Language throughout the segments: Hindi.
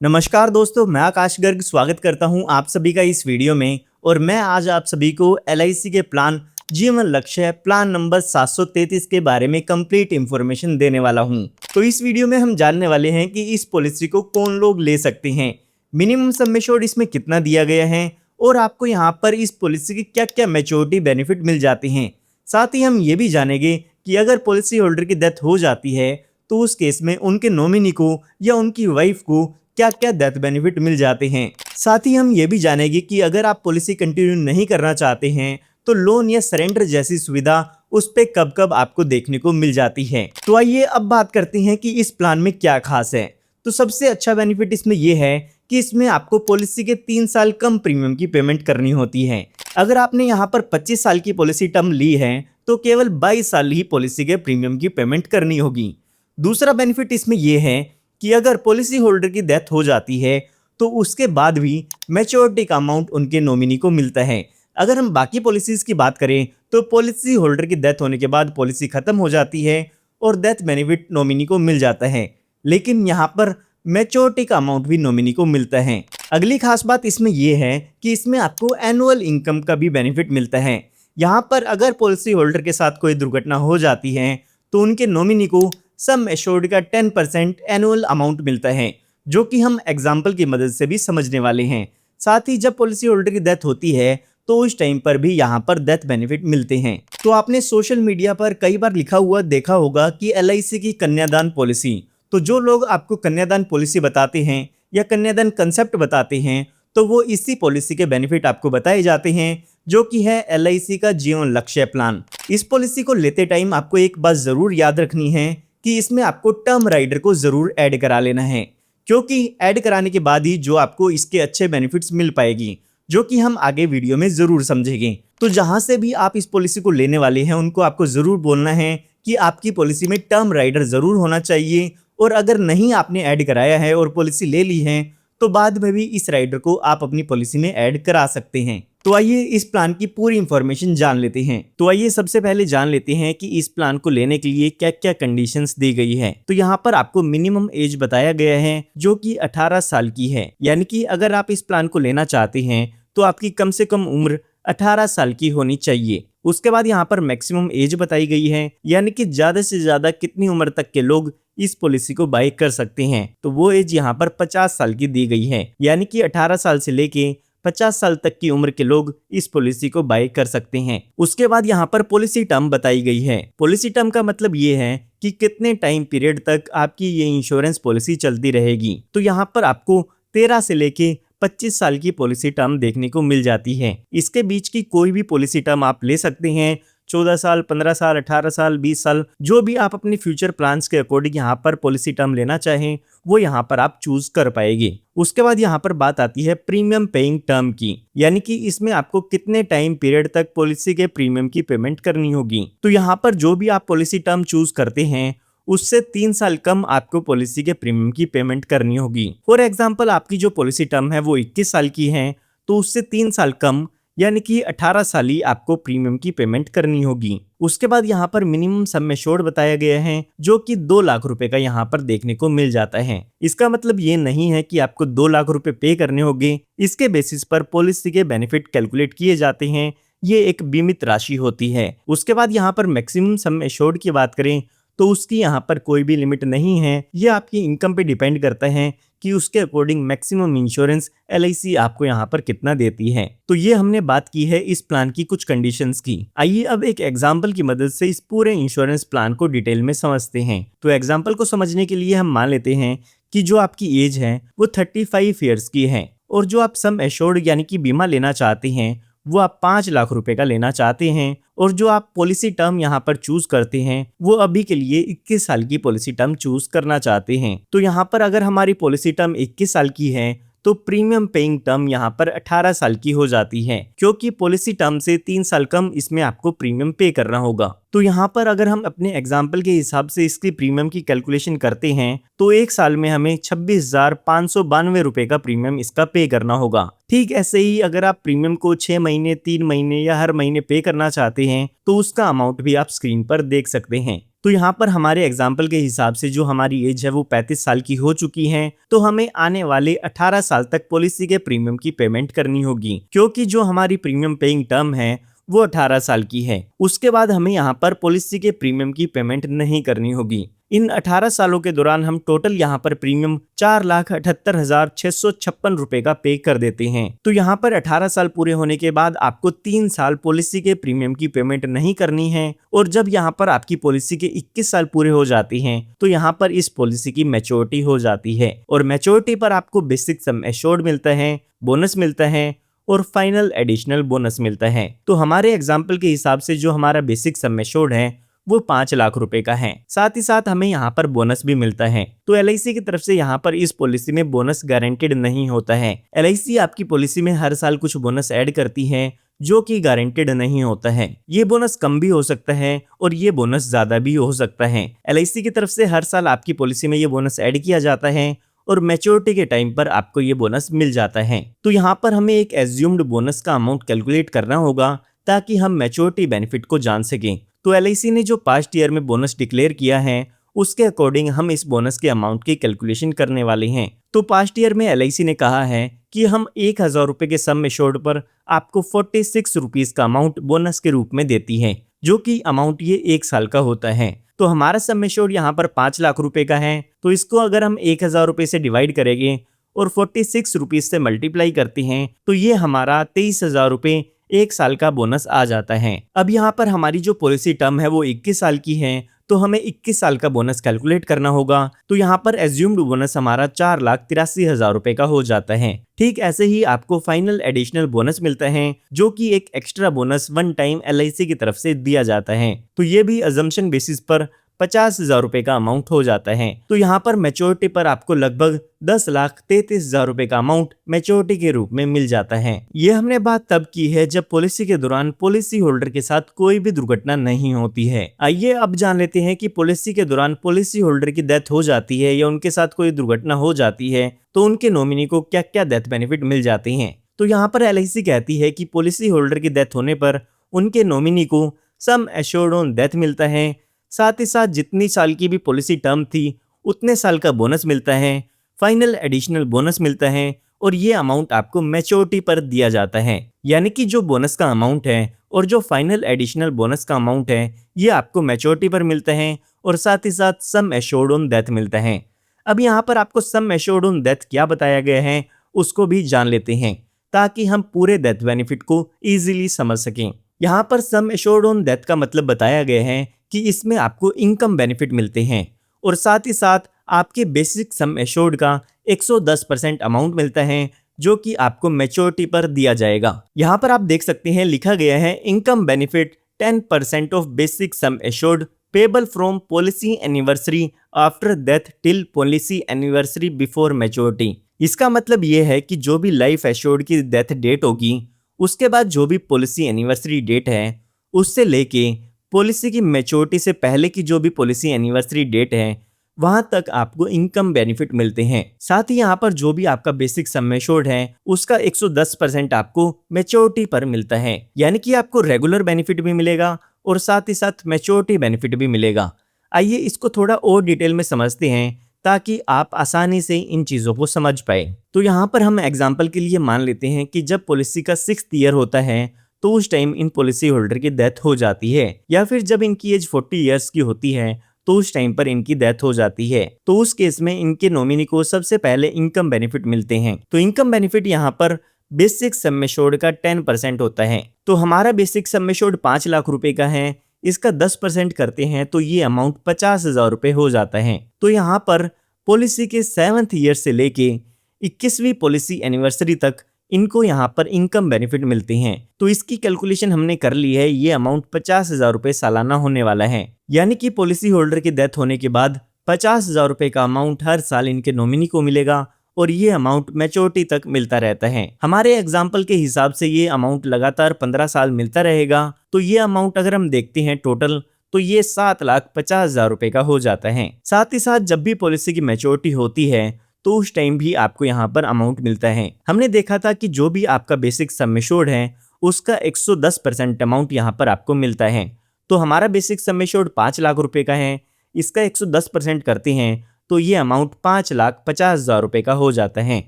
नमस्कार दोस्तों, मैं आकाश गर्ग स्वागत करता हूं आप सभी का इस वीडियो में। और मैं आज आप सभी को एलआईसी के प्लान जीवन लक्ष्य प्लान नंबर 733 के बारे में कंप्लीट इंफॉर्मेशन देने वाला हूं। तो इस वीडियो में हम जानने वाले हैं कि इस पॉलिसी को कौन लोग ले सकते हैं, मिनिमम सम एश्योर्ड इसमें कितना दिया गया है और आपको यहाँ पर इस पॉलिसी के क्या क्या मैच्योरिटी बेनिफिट मिल जाते हैं। साथ ही हम ये भी जानेंगे कि अगर पॉलिसी होल्डर की डेथ हो जाती है तो उस केस में उनके नॉमिनी को या उनकी वाइफ को क्या क्या डेथ बेनिफिट मिल जाते हैं। साथ ही हम ये भी जानेंगे कि अगर आप पॉलिसी कंटिन्यू नहीं करना चाहते हैं तो लोन या सरेंडर जैसी सुविधा उस पे कब कब आपको देखने को मिल जाती है। तो आइए अब बात करते हैं कि इस प्लान में क्या खास है। तो सबसे अच्छा बेनिफिट इसमें यह है कि इसमें आपको पॉलिसी के 3 साल कम प्रीमियम की पेमेंट करनी होती है। अगर आपने यहाँ पर 25 साल की पॉलिसी टर्म ली है तो केवल 22 साल ही पॉलिसी के प्रीमियम की पेमेंट करनी होगी। दूसरा बेनिफिट इसमें यह है कि अगर पॉलिसी होल्डर की डेथ हो जाती है तो उसके बाद भी मैच्योरिटी का अमाउंट उनके नॉमिनी को मिलता है। अगर हम बाकी पॉलिसीज की बात करें तो पॉलिसी होल्डर की डेथ होने के बाद पॉलिसी खत्म हो जाती है और डेथ बेनिफिट नॉमिनी को मिल जाता है, लेकिन यहाँ पर मैच्योरिटी का अमाउंट भी नॉमिनी को मिलता है। अगली खास बात इसमें यह है कि इसमें आपको एनुअल इनकम का भी बेनिफिट मिलता है। यहाँ पर अगर पॉलिसी होल्डर के साथ कोई दुर्घटना हो जाती है तो उनके नॉमिनी को सम एश्योर्ड का 10% एनुअल अमाउंट मिलता है, जो कि हम एग्जाम्पल की मदद से भी समझने वाले हैं। साथ ही जब पॉलिसी होल्डर की डेथ होती है तो उस टाइम पर भी यहाँ पर डेथ बेनिफिट मिलते हैं। तो आपने सोशल मीडिया पर कई बार लिखा हुआ देखा होगा कि एलआईसी की कन्यादान पॉलिसी। तो जो लोग आपको कन्यादान पॉलिसी बताते हैं या कन्यादान कंसेप्ट बताते हैं तो वो इसी पॉलिसी के बेनिफिट आपको बताए जाते हैं, जो कि है एलआईसी का जीवन लक्ष्य प्लान। इस पॉलिसी को लेते टाइम आपको एक बात जरूर याद रखनी है कि इसमें आपको टर्म राइडर को जरूर ऐड करा लेना है, क्योंकि ऐड कराने के बाद ही जो आपको इसके अच्छे बेनिफिट्स मिल पाएगी, जो कि हम आगे वीडियो में जरूर समझेंगे। तो जहां से भी आप इस पॉलिसी को लेने वाले हैं उनको आपको जरूर बोलना है कि आपकी पॉलिसी में टर्म राइडर जरूर होना चाहिए, और अगर नहीं आपने ऐड कराया है और पॉलिसी ले ली है तो बाद में भी इस राइडर को आप अपनी पॉलिसी में ऐड करा सकते हैं। तो आइए इस प्लान की पूरी इंफॉर्मेशन जान लेते हैं। तो आइए सबसे पहले जान लेते हैं कि इस प्लान को लेने के लिए क्या क्या कंडीशंस दी गई है। तो यहाँ पर आपको मिनिमम एज बताया गया है जो कि 18 साल की है, यानी कि अगर आप इस प्लान को लेना चाहते हैं तो आपकी कम से कम उम्र 18 साल की होनी चाहिए। उसके बाद यहाँ पर मैक्सिमम एज बताई गई है, यानी कि ज्यादा से ज्यादा कितनी उम्र तक के लोग इस पॉलिसी को बाय कर सकते हैं। तो वो एज यहाँ पर 50 साल की दी गई है, यानी कि 18 साल से लेके 50 साल तक की उम्र के लोग इस पॉलिसी को बाय कर सकते हैं। उसके बाद यहाँ पर पॉलिसी टर्म बताई गई है। पॉलिसी टर्म का मतलब ये है कि कितने टाइम पीरियड तक आपकी ये इंश्योरेंस पॉलिसी चलती रहेगी। तो यहाँ पर आपको 13 से लेके 25 साल की पॉलिसी टर्म देखने को मिल जाती है। इसके बीच की कोई भी पॉलिसी टर्म आप ले सकते हैं, 14 साल, 15 साल, 18 साल, 20 साल, जो भी आप अपने फ्यूचर प्लान्स के अकॉर्डिंग यहाँ पर पॉलिसी टर्म लेना चाहें वो यहाँ पर आप चूज कर पाएंगे। उसके बाद यहाँ पर बात आती है प्रीमियम पेइंग टर्म की, यानी कि इसमें आपको कितने टाइम पीरियड तक पॉलिसी के प्रीमियम की पेमेंट करनी होगी। तो यहाँ पर जो भी आप पॉलिसी टर्म चूज करते हैं उससे 3 साल कम आपको पॉलिसी के प्रीमियम की पेमेंट करनी होगी। फॉर एग्जाम्पल आपकी जो पॉलिसी टर्म है वो 21 साल की है तो उससे 3 साल कम यानी कि 18 साल ही आपको प्रीमियम की पेमेंट करनी होगी। उसके बाद यहाँ पर मिनिमम सम एश्योर्ड बताया गया है जो कि 2 लाख रुपए का यहाँ पर देखने को मिल जाता है। इसका मतलब ये नहीं है कि आपको 2 लाख रुपए पे करने होंगे। इसके बेसिस पर पॉलिसी के बेनिफिट कैलकुलेट किए जाते हैं, ये एक बीमित राशि होती है। उसके बाद यहाँ पर मैक्सिमम सम एश्योर्ड की बात करें तो उसकी यहाँ पर कोई भी लिमिट नहीं है, ये आपकी इनकम पे डिपेंड करता है कि उसके अकॉर्डिंग मैक्सिमम इंश्योरेंस एलआईसी आपको यहाँ पर कितना देती है। तो ये हमने बात की है इस प्लान की कुछ कंडीशंस की। आइए अब एक एग्जांपल की मदद से इस पूरे इंश्योरेंस प्लान को डिटेल में समझते हैं। तो एग्जांपल को समझने के लिए हम मान लेते हैं कि जो आपकी एज है वो 35 ईयर्स की है और जो आप सम एश्योर्ड यानी कि बीमा लेना चाहते हैं वो आप 5 लाख रुपए का लेना चाहते हैं, और जो आप पॉलिसी टर्म यहाँ पर चूज करते हैं वो अभी के लिए 21 साल की पॉलिसी टर्म चूज करना चाहते हैं। तो यहाँ पर अगर हमारी पॉलिसी टर्म 21 साल की है तो प्रीमियम पेइंग टर्म यहाँ पर 18 साल की हो जाती है, क्योंकि पॉलिसी टर्म से 3 साल कम इसमें आपको प्रीमियम पे करना होगा। तो यहाँ पर अगर हम अपने एग्जाम्पल के हिसाब से इसकी प्रीमियम की कैलकुलेशन करते हैं तो एक साल में हमें 26,592 रुपए का प्रीमियम इसका पे करना होगा। ठीक ऐसे ही अगर आप प्रीमियम को 6 महीने, 3 महीने या हर महीने पे करना चाहते हैं तो उसका अमाउंट भी आप स्क्रीन पर देख सकते हैं। तो यहाँ पर हमारे एग्जाम्पल के हिसाब से जो हमारी एज है वो 35 साल की हो चुकी है, तो हमें आने वाले 18 साल तक पॉलिसी के प्रीमियम की पेमेंट करनी होगी, क्योंकि जो हमारी प्रीमियम पेइंग टर्म है वो 18 साल की है। उसके बाद हमें यहाँ पर पॉलिसी के प्रीमियम की पेमेंट नहीं करनी होगी। इन 18 सालों के दौरान हम टोटल यहाँ पर प्रीमियम 4,78,656 रुपए का पे कर देते हैं। तो यहाँ पर 18 साल पूरे होने के बाद आपको 3 साल पॉलिसी के प्रीमियम की पेमेंट नहीं करनी है, और जब यहाँ पर आपकी पॉलिसी के 21 साल पूरे हो जाते हैं तो यहाँ पर इस पॉलिसी की मैच्योरिटी हो जाती है, और मैच्योरिटी पर आपको बेसिक सम एश्योर्ड मिलता है, बोनस मिलता है और फाइनल एडिशनल बोनस मिलता है। तो हमारे एग्जाम्पल के हिसाब से जो हमारा बेसिक सम एश्योर्ड है वो 5 लाख रुपए का है, साथ ही साथ हमें यहाँ पर बोनस भी मिलता है। तो LIC की तरफ से यहाँ पर इस पॉलिसी में बोनस गारंटेड नहीं होता है। LIC आपकी पॉलिसी में हर साल कुछ बोनस ऐड करती है जो कि गारंटेड नहीं होता है। ये बोनस कम भी हो सकता है और ये बोनस ज्यादा भी हो सकता है। LIC की तरफ से हर साल आपकी पॉलिसी में ये बोनस ऐड किया जाता है और मैच्योरिटी के टाइम पर आपको ये बोनस मिल जाता है। तो यहाँ पर हमें एक एज्यूम्ड बोनस का अमाउंट कैलकुलेट करना होगा ताकि हम मैच्योरिटी बेनिफिट को जान सकें। तो LIC ने जो पास्ट ईयर में बोनस डिक्लेयर किया है उसके अकॉर्डिंग हम इस बोनस के अमाउंट की कैलकुलेशन करने वाले हैं। तो पास्ट ईयर में LIC ने कहा है कि हम 1,000 रुपए के सम एश्योर्ड पर आपको 46 रुपीज का अमाउंट बोनस के रूप में देती है, जो कि अमाउंट ये 1 साल का होता है। तो हमारा सम एश्योर्ड यहाँ पर 5 लाख रुपए का है, तो इसको अगर हम 1,000 रुपए से डिवाइड करेंगे और 46 रुपीज से मल्टीप्लाई करते हैं तो ये हमारा 23,000 रुपए 1 साल का बोनस आ जाता है। अब यहाँ पर हमारी जो पॉलिसी टर्म है वो 21 साल की है, तो हमें 21 साल का बोनस कैलकुलेट करना होगा। तो यहाँ पर एज्यूम्ड बोनस हमारा 4,83,000 रुपए का हो जाता है। ठीक ऐसे ही आपको फाइनल एडिशनल बोनस मिलता है, जो कि एक extra bonus one time LIC की तरफ से दिया जाता है। तो ये भी अजम्पशन बेसिस पर 50,000 रुपए का अमाउंट हो जाता है। तो यहाँ पर मैच्योरिटी पर आपको लगभग 10,33,000 रुपए का अमाउंट मैच्योरिटी के रूप में मिल जाता है। ये हमने बात तब की है जब पॉलिसी के दौरान पॉलिसी होल्डर के साथ कोई भी दुर्घटना नहीं होती है। आइए अब जान लेते हैं कि पॉलिसी के दौरान पॉलिसी होल्डर की डेथ हो जाती है या उनके साथ कोई दुर्घटना हो जाती है तो उनके नॉमिनी को क्या क्या डेथ बेनिफिट मिल जाते हैं। तो यहाँ पर LIC कहती है कि पॉलिसी होल्डर की डेथ होने पर उनके नॉमिनी को सम एश्योर्ड ऑन डेथ मिलता है, साथ ही साथ जितनी साल की भी पॉलिसी टर्म थी उतने साल का बोनस मिलता है, फाइनल एडिशनल बोनस मिलता है, और ये अमाउंट आपको मैच्योरिटी पर दिया जाता है। यानी कि जो बोनस का अमाउंट है और जो फाइनल एडिशनल बोनस का अमाउंट है ये आपको मैच्योरिटी पर मिलता है, और साथ ही साथ सम एश्योर्ड ऑन डेथ मिलता है। अब यहाँ पर आपको सम एश्योर्ड ऑन डेथ क्या बताया गया है उसको भी जान लेते हैं ताकि हम पूरे डेथ बेनिफिट को ईजिली समझ सकें। यहाँ पर सम एश्योर्ड ऑन डेथ का मतलब बताया गया है कि इसमें आपको इनकम बेनिफिट मिलते हैं और साथ ही साथ आपके बेसिक सम एश्योर्ड का 110% अमाउंट मिलता है, जो कि आपको मैच्योरिटी पर दिया जाएगा। यहाँ पर आप देख सकते हैं लिखा गया है income benefit 10% of basic sum assured payable from policy anniversary after death till policy anniversary before maturity. इसका मतलब ये है कि जो भी लाइफ एश्योर्ड की डेथ डेट होगी उसके बाद जो भी पॉलिसी एनिवर्सरी डेट है उससे लेके पॉलिसी की मैच्योरिटी से पहले की जो भी पॉलिसी एनिवर्सरी डेट है वहां तक आपको इनकम बेनिफिट मिलते हैं। साथ ही यहाँ पर जो भी आपका बेसिक सम एश्योर्ड है उसका 110% आपको मैच्योरिटी पर मिलता है, यानी कि आपको रेगुलर बेनिफिट भी मिलेगा और साथ ही साथ मैच्योरिटी बेनिफिट भी मिलेगा। आइए इसको थोड़ा और डिटेल में समझते हैं ताकि आप आसानी से इन चीज़ों को समझ पाए। तो यहाँ पर हम एग्जाम्पल के लिए मान लेते हैं कि जब पॉलिसी का 6th ईयर होता है तो उस टाइम इन पॉलिसी होल्डर की डेथ हो जाती है, या फिर जब इनकी एज 40 ईयर्स की होती है तो उस टाइम पर इनकी डेथ हो जाती है। तो उस केस में इनके नॉमिनी को सबसे पहले इनकम बेनिफिट मिलते हैं। तो इनकम बेनिफिट यहाँ पर बेसिक सम एश्योर्ड का 10% होता है। तो हमारा बेसिक सम एश्योर्ड 5 लाख रुपए का है, इसका 10% करते हैं तो ये अमाउंट 50,000 रुपए हो जाता है। तो यहाँ पर पॉलिसी के 7th ईयर से लेके 21वीं पॉलिसी एनिवर्सरी तक इनको यहाँ पर इनकम बेनिफिट मिलते हैं। तो इसकी कैलकुलेशन हमने कर ली है, ये अमाउंट 50,000 रुपए सालाना होने वाला है, यानी कि पॉलिसी होल्डर की डेथ होने के बाद 50,000 रुपए का अमाउंट हर साल इनके नॉमिनी को मिलेगा और ये अमाउंट मैच्योरिटी तक मिलता रहता है। हमारे एग्जाम्पल के हिसाब से ये अमाउंट लगातार 15 साल मिलता रहेगा। तो ये अमाउंट अगर हम देखते हैं टोटल तो ये 7,50,000 रुपए का हो जाता है। साथ ही साथ जब भी पॉलिसी की मैच्योरिटी होती है तो उस टाइम भी आपको यहाँ पर अमाउंट मिलता है। हमने देखा था कि जो भी आपका बेसिक सम एश्योर्ड है उसका 110% अमाउंट यहाँ पर आपको मिलता है। तो हमारा बेसिक सम एश्योर्ड 5 लाख रुपए का है, इसका 110% करते हैं तो ये अमाउंट 5,50,000 रुपए का हो जाता है।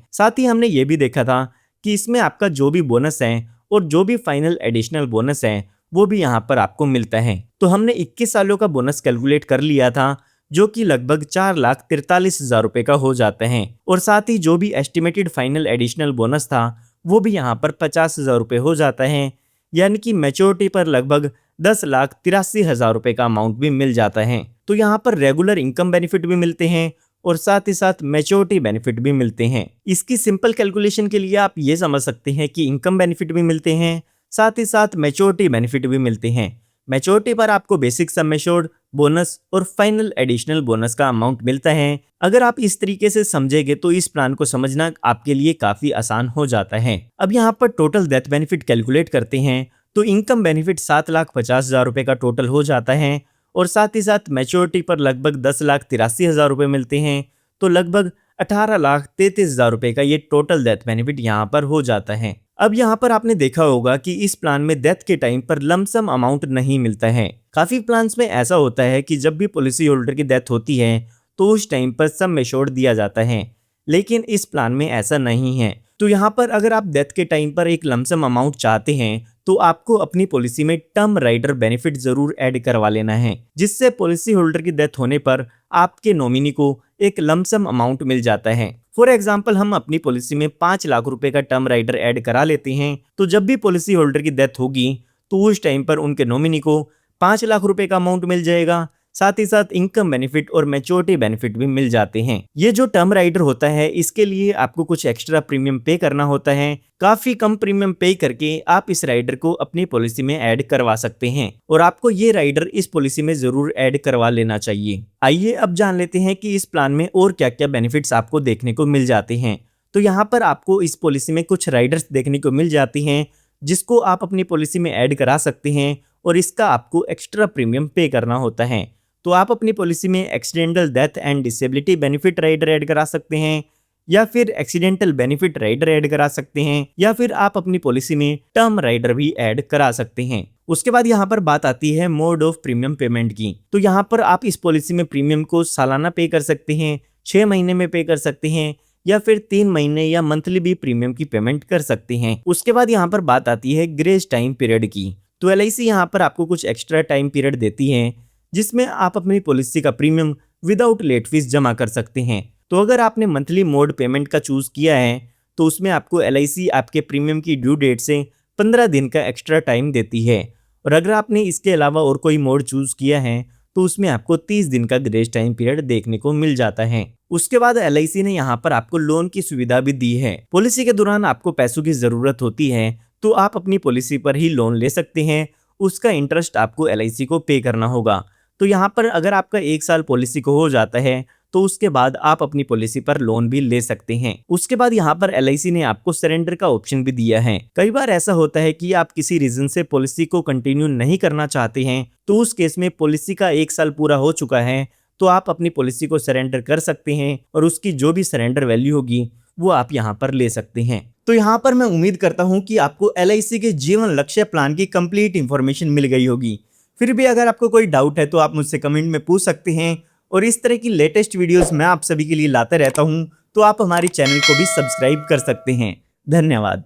साथ ही हमने ये भी देखा था कि इसमें आपका जो भी बोनस है और जो भी फाइनल एडिशनल बोनस है वो भी यहाँ पर आपको मिलता है। तो हमने 21 सालों का बोनस कैलकुलेट कर लिया था जो कि लगभग 4,43,000 रुपए का हो जाता है। और साथ ही जो भी एस्टिमेटेड फाइनल एडिशनल बोनस था वो भी यहाँ पर 50,000 रुपए हो जाता है, यानी कि मैच्योरिटी पर लगभग 10,83,000 रुपए का अमाउंट भी मिल जाता है। तो यहाँ पर रेगुलर इनकम बेनिफिट भी मिलते हैं और साथ ही साथ मैच्योरिटी बेनिफिट भी मिलते हैं। इसकी सिंपल कैलकुलेशन के लिए आप ये समझ सकते हैं कि इनकम बेनिफिट भी मिलते हैं, साथ ही साथ मैच्योरिटी बेनिफिट भी मिलते हैं। मैच्योरिटी पर आपको बेसिक सम एश्योर्ड, बोनस और फाइनल एडिशनल बोनस का अमाउंट मिलता है। अगर आप इस तरीके से समझेंगे तो इस प्लान को समझना आपके लिए काफी आसान हो जाता है। अब यहाँ पर टोटल डेथ बेनिफिट कैलकुलेट करते हैं तो इनकम बेनिफिट 7,50,000 रुपए का टोटल हो जाता है और साथ ही साथ मैच्योरिटी पर लगभग 10,83,000 रुपए मिलते हैं, तो लगभग 18,33,000 रुपए का ये टोटल डेथ बेनिफिट यहाँ पर हो जाता है। अब यहाँ पर आपने देखा होगा कि इस प्लान में डेथ के टाइम पर लमसम अमाउंट नहीं मिलता है। काफी प्लान्स में ऐसा होता है कि जब भी पॉलिसी होल्डर की डेथ होती है तो उस टाइम पर सम एश्योर्ड दिया जाता है, लेकिन इस प्लान में ऐसा नहीं है। तो यहाँ पर अगर आप डेथ के टाइम पर एक लमसम अमाउंट चाहते हैं तो आपको अपनी पॉलिसी में टर्म राइडर बेनिफिट जरूर ऐड करवा लेना है, जिससे पॉलिसी होल्डर की डेथ होने पर आपके नॉमिनी को एक लमसम अमाउंट मिल जाता है। फॉर एग्जाम्पल हम अपनी पॉलिसी में 5 लाख रुपए का टर्म राइडर ऐड करा लेते हैं, तो जब भी पॉलिसी होल्डर की डेथ होगी तो उस टाइम पर उनके नॉमिनी को 5 लाख रुपए का अमाउंट मिल जाएगा। साथ ही साथ इनकम बेनिफिट और मैच्योरिटी बेनिफिट भी मिल जाते हैं। ये जो टर्म राइडर होता है इसके लिए आपको कुछ एक्स्ट्रा प्रीमियम पे करना होता है। काफी कम प्रीमियम पे करके आप इस राइडर को अपनी पॉलिसी में ऐड करवा सकते हैं और आपको ये राइडर इस पॉलिसी में जरूर ऐड करवा लेना चाहिए। आइए अब जान लेते हैं कि इस प्लान में और क्या क्या बेनिफिट्स आपको देखने को मिल जाते हैं। तो यहाँ पर आपको इस पॉलिसी में कुछ राइडर्स देखने को मिल जाती हैं जिसको आप अपनी पॉलिसी में ऐड करा सकते हैं और इसका आपको एक्स्ट्रा प्रीमियम पे करना होता है। तो आप अपनी पॉलिसी में accidental death and disability benefit rider add करा सकते हैं, या फिर एक्सीडेंटल बेनिफिट राइडर ऐड करा सकते हैं, या फिर आप अपनी पॉलिसी में टर्म राइडर भी ऐड करा सकते हैं। उसके बाद यहाँ पर बात आती है मोड ऑफ प्रीमियम पेमेंट की। तो यहाँ पर आप इस पॉलिसी में प्रीमियम को सालाना पे कर सकते हैं, 6 महीने में पे कर सकते हैं, या फिर 3 महीने या मंथली भी प्रीमियम की पेमेंट कर सकते हैं। उसके बाद यहाँ पर बात आती है ग्रेस टाइम पीरियड की। तो LIC यहाँ पर आपको कुछ एक्स्ट्रा टाइम पीरियड देती है जिसमें आप अपनी पॉलिसी का प्रीमियम विदाउट लेट फीस जमा कर सकते हैं। तो अगर आपने मंथली मोड पेमेंट का चूज किया है तो उसमें आपको LIC आपके प्रीमियम की ड्यू डेट से 15 दिन का एक्स्ट्रा टाइम देती है, और अगर आपने इसके अलावा और कोई मोड चूज किया है तो उसमें आपको 30 दिन का ग्रेस टाइम पीरियड देखने को मिल जाता है। उसके बाद LIC ने यहाँ पर आपको लोन की सुविधा भी दी है। पॉलिसी के दौरान आपको पैसों की जरूरत होती है तो आप अपनी पॉलिसी पर ही लोन ले सकते हैं, उसका इंटरेस्ट आपको LIC को पे करना होगा। तो यहाँ पर अगर आपका 1 साल पॉलिसी को हो जाता है तो उसके बाद आप अपनी पॉलिसी पर लोन भी ले सकते हैं। उसके बाद यहाँ पर LIC ने आपको सरेंडर का ऑप्शन भी दिया है। कई बार ऐसा होता है कि आप किसी रीजन से पॉलिसी को कंटिन्यू नहीं करना चाहते हैं, तो उस केस में पॉलिसी का 1 साल पूरा हो चुका है तो आप अपनी पॉलिसी को सरेंडर कर सकते हैं और उसकी जो भी सरेंडर वैल्यू होगी वो आप यहाँ पर ले सकते हैं। तो यहाँ पर मैं उम्मीद करता हूँ कि आपको LIC के जीवन लक्ष्य प्लान की कंप्लीट इंफॉर्मेशन मिल गई होगी। फिर भी अगर आपको कोई डाउट है तो आप मुझसे कमेंट में पूछ सकते हैं, और इस तरह की लेटेस्ट वीडियोस मैं आप सभी के लिए लाता रहता हूं, तो आप हमारे चैनल को भी सब्सक्राइब कर सकते हैं। धन्यवाद।